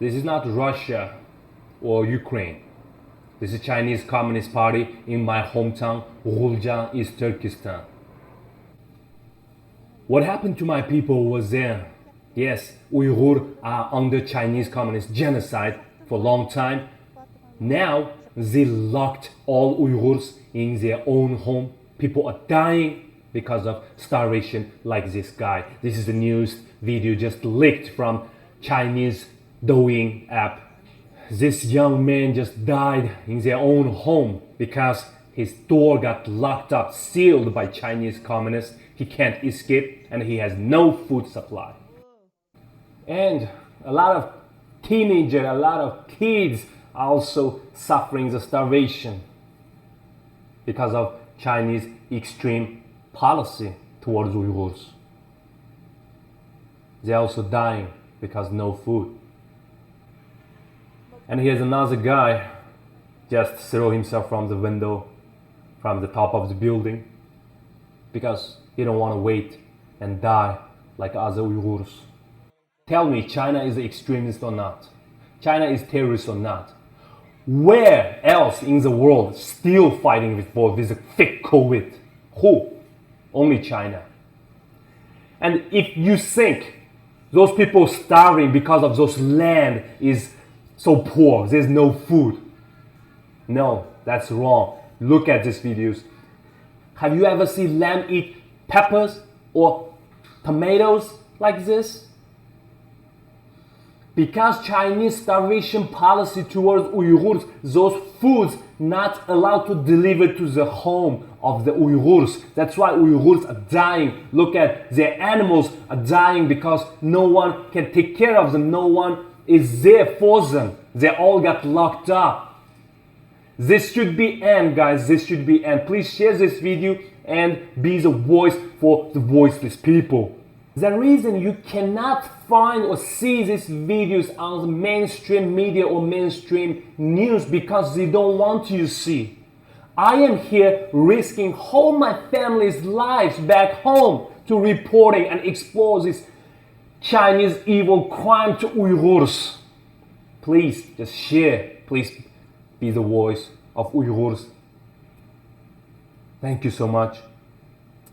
This is not Russia or Ukraine. This is Chinese Communist Party in my hometown, Guljan, East Turkestan. What happened to my people was there. Yes, Uyghur are under Chinese Communist genocide for a long time. Now, they locked all Uyghurs in their own home. People are dying because of starvation like this guy. This is a news video just leaked from Chinese Douyin app. This young man just died in their own home because his door got locked up, sealed by Chinese communists. He can't escape and he has no food supply. And a lot of teenagers, a lot of kids are also suffering the starvation because of Chinese extreme policy towards Uyghurs. They're also dying because no food. And here's another guy just throw himself from the window, from the top of the building, because he don't want to wait and die like other Uyghurs. Tell me, China is an extremist or not? China is terrorist or not? Where else in the world still fighting for this fake COVID? Who? Only China. And if you think those people starving because of those land is so poor, there's no food. No, that's wrong. Look at these videos. Have you ever seen lamb eat peppers or tomatoes like this? Because Chinese starvation policy towards Uyghurs, those foods not allowed to deliver to the home of the Uyghurs. That's why Uyghurs are dying. Look at their animals are dying because no one can take care of them. No one is there for them. They all got locked up. This should be end, guys. This should be end. Please share this video and be the voice for the voiceless people. The reason you cannot find or see these videos on the mainstream media or mainstream news because they don't want you to see. I am here risking all my family's lives back home to reporting and expose this Chinese evil crime to Uyghurs. Please just share. Please be the voice of Uyghurs. Thank you so much.